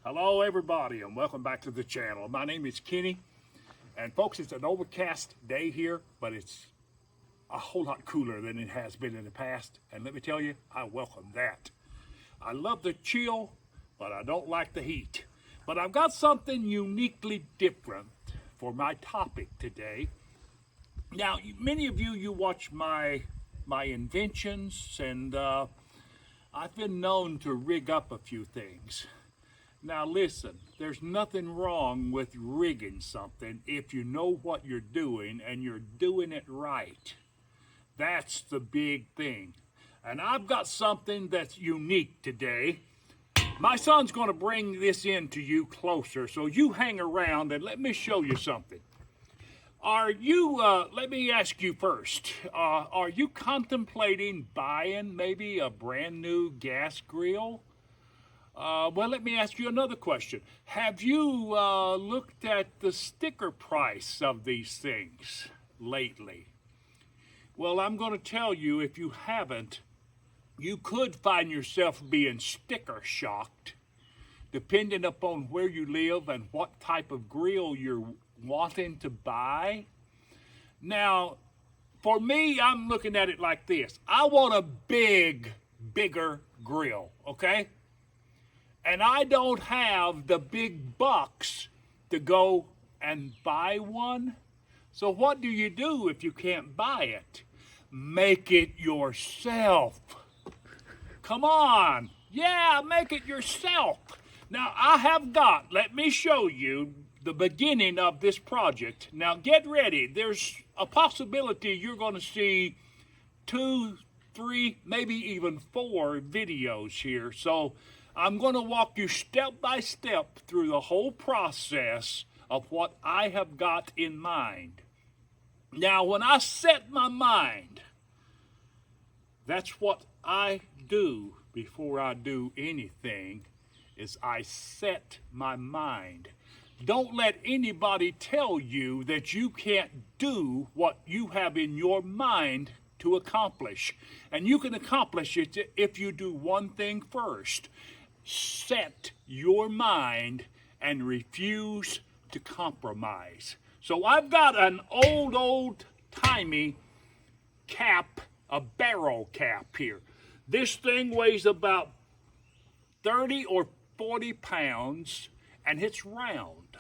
Hello everybody and welcome back to the channel. My name is Kenny, and folks, it's an overcast day here, but it's a whole lot cooler than it has been in the past, and let me tell you, I welcome that. I love the chill, but I don't like the heat. But I've got something uniquely different for my topic today. Now, many of you watch my inventions, and I've been known to rig up a few things. Now listen, there's nothing wrong with rigging something if you know what you're doing and you're doing it right. That's the big thing. And I've got something that's unique today. My son's going to bring this in to you closer, so you hang around and let me show you something. Are you, let me ask you first, are you contemplating buying maybe a brand new gas grill? Well, let me ask you another question. Have you looked at the sticker price of these things lately? Well, I'm going to tell you, if you haven't, you could find yourself being sticker shocked, depending upon where you live and what type of grill you're wanting to buy. Now, for me, I'm looking at it like this. I want a bigger grill, okay? And I don't have the big bucks to go and buy one. So what do you do if you can't buy it? Make it yourself. Come on. Yeah, make it yourself. Now I have got, let me show you the beginning of this project. Now get ready. There's a possibility you're going to see 2, 3, maybe even 4 videos here. So I'm going to walk you step by step through the whole process of what I have got in mind. Now, when I set my mind, that's what I do before I do anything, is I set my mind. Don't let anybody tell you that you can't do what you have in your mind to accomplish. And you can accomplish it if you do one thing first. Set your mind and refuse to compromise. So I've got an old-timey cap, a barrel cap here. This thing weighs about 30 or 40 pounds, and it's round.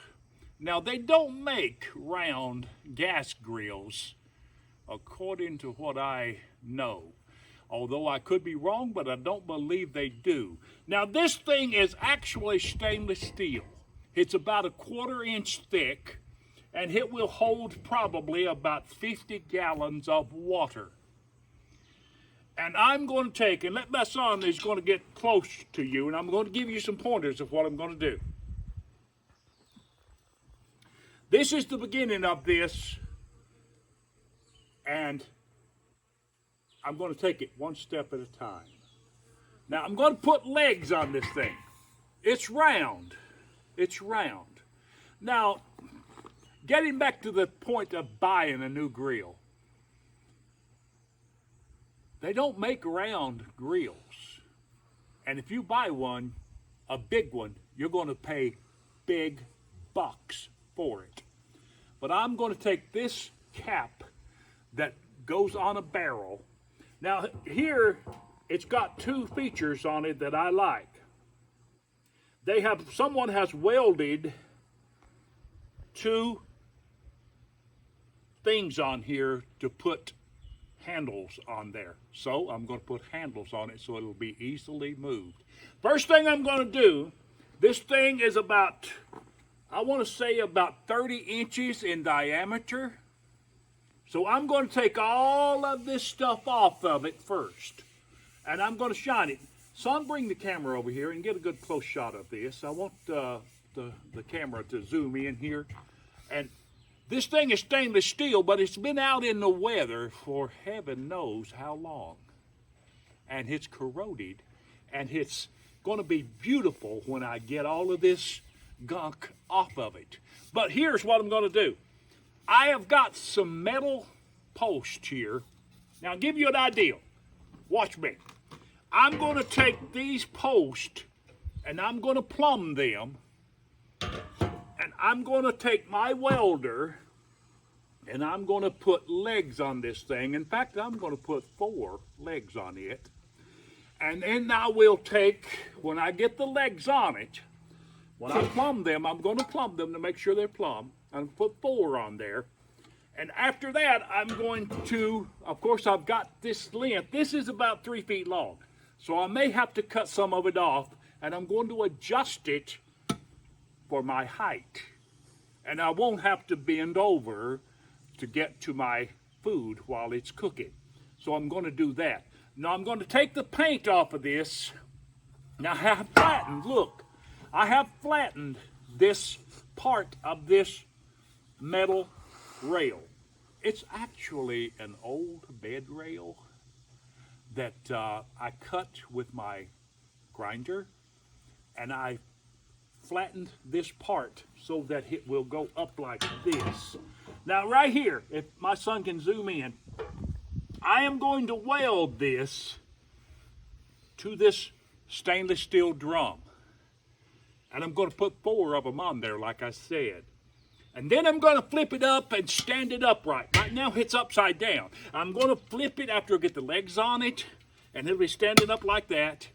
Now, they don't make round gas grills, according to what I know. Although I could be wrong, but I don't believe they do. Now, this thing is actually stainless steel. It's about 1/4 inch thick, and it will hold probably about 50 gallons of water. And I'm going to take, and let my son is going to get close to you, and I'm going to give you some pointers of what I'm going to do. This is the beginning of this, and I'm going to take it one step at a time. Now, I'm going to put legs on this thing. It's round. It's round. Now, getting back to the point of buying a new grill. They don't make round grills. And if you buy one, a big one, you're going to pay big bucks for it. But I'm going to take this cap that goes on a barrel. Now here, it's got 2 features on it that I like. Someone has welded 2 things on here to put handles on there. So I'm going to put handles on it so it'll be easily moved. First thing I'm going to do, this thing is about, I want to say about 30 inches in diameter. So I'm going to take all of this stuff off of it first, and I'm going to shine it. Son, bring the camera over here and get a good close shot of this. I want the camera to zoom in here. And this thing is stainless steel, but it's been out in the weather for heaven knows how long. And it's corroded, and it's going to be beautiful when I get all of this gunk off of it. But here's what I'm going to do. I have got some metal posts here. Now, I'll give you an idea. Watch me. I'm going to take these posts and I'm going to plumb them, and I'm going to take my welder and I'm going to put legs on this thing. In fact, I'm going to put 4 legs on it. And then I will take, when I get the legs on it, when I plumb them, I'm going to plumb them to make sure they're plumb. I'm going to put 4 on there. And after that, I'm going to, of course, I've got this length. This is about 3 feet long. So I may have to cut some of it off, and I'm going to adjust it for my height. And I won't have to bend over to get to my food while it's cooking. So I'm going to do that. Now I'm going to take the paint off of this. Now I have flattened, look, I have flattened this part of this metal rail. It's actually an old bed rail that I cut with my grinder, and I flattened this part so that it will go up like this. Now right here, if my son can zoom in, I am going to weld this to this stainless steel drum. And I'm going to put 4 of them on there, like I said. And then I'm going to flip it up and stand it upright. Right now it's upside down. I'm going to flip it after I get the legs on it, and it'll be standing up like that.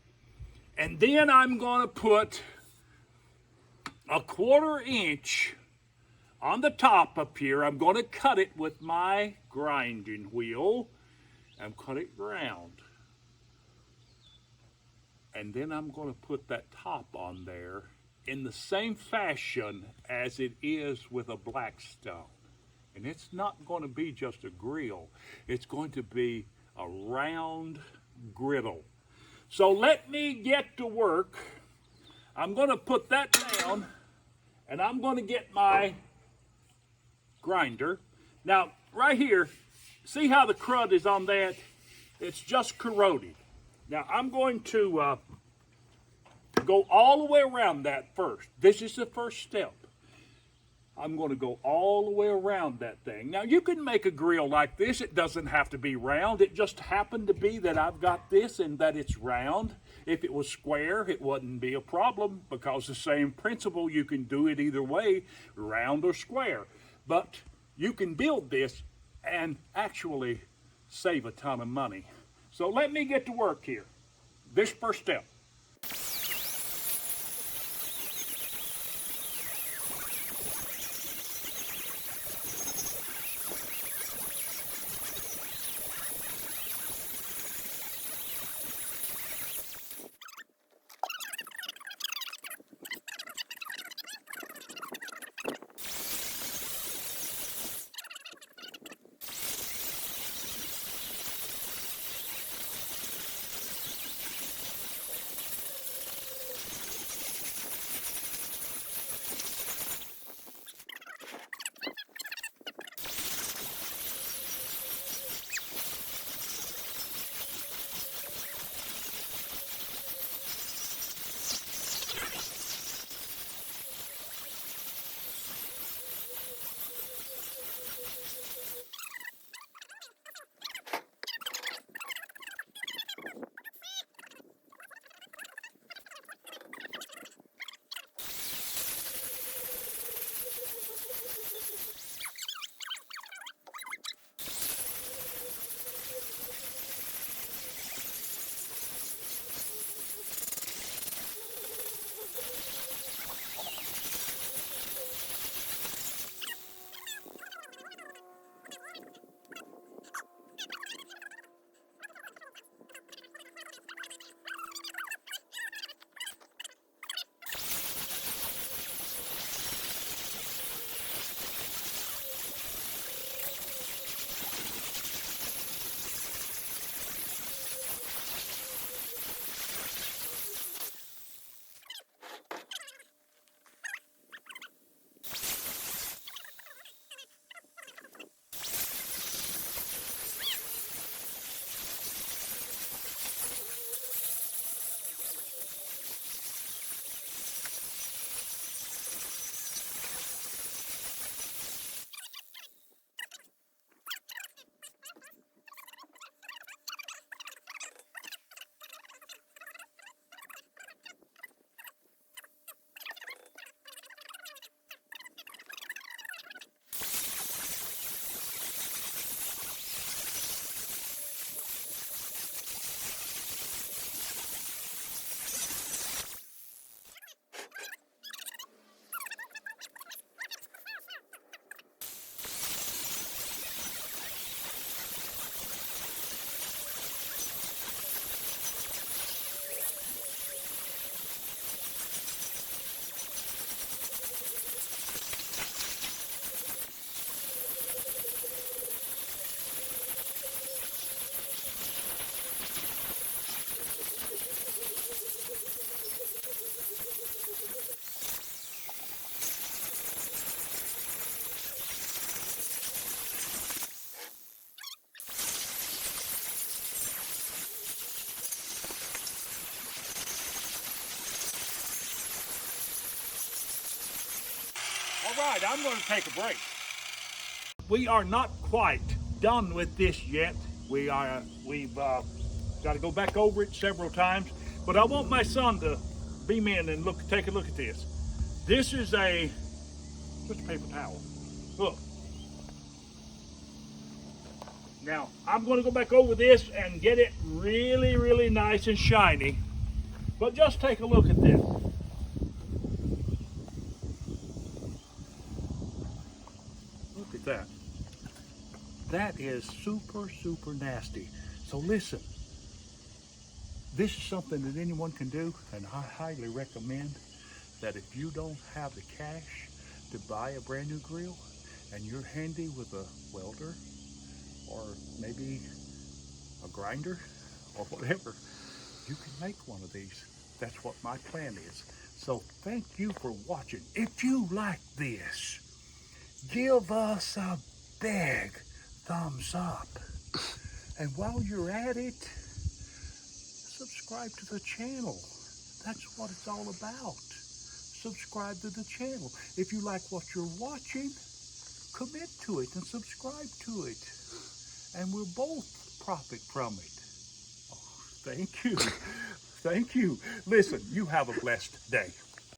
And then I'm going to put a 1/4 inch on the top up here. I'm going to cut it with my grinding wheel and cut it round. And then I'm going to put that top on there in the same fashion as it is with a Blackstone. And it's not going to be just a grill. It's going to be a round griddle. So let me get to work. I'm going to put that down, and I'm going to get my grinder. Now, right here, see how the crud is on that? It's just corroded. Now, I'm going to go all the way around that first. This is the first step. I'm going to go all the way around that thing. Now, you can make a grill like this. It doesn't have to be round. It just happened to be that I've got this and that it's round. If it was square, it wouldn't be a problem, because the same principle, you can do it either way, round or square. But you can build this and actually save a ton of money. So let me get to work here. This first step. All right, I'm going to take a break. We are not quite done with this yet. We've got to go back over it several times, but I want my son to beam in and take a look at this. This is just a paper towel. Look. Now, I'm going to go back over this and get it really, really nice and shiny. But just take a look at this. Look at that. That is super, super nasty. So listen, this is something that anyone can do, and I highly recommend that if you don't have the cash to buy a brand new grill and you're handy with a welder or maybe a grinder or whatever, you can make one of these. That's what my plan is. So thank you for watching. If you like this, give us a big thumbs up. And while you're at it, subscribe to the channel. That's what it's all about. Subscribe to the channel. If you like what you're watching, commit to it and subscribe to it. And we'll both profit from it. Oh, thank you. Thank you. Listen, you have a blessed day.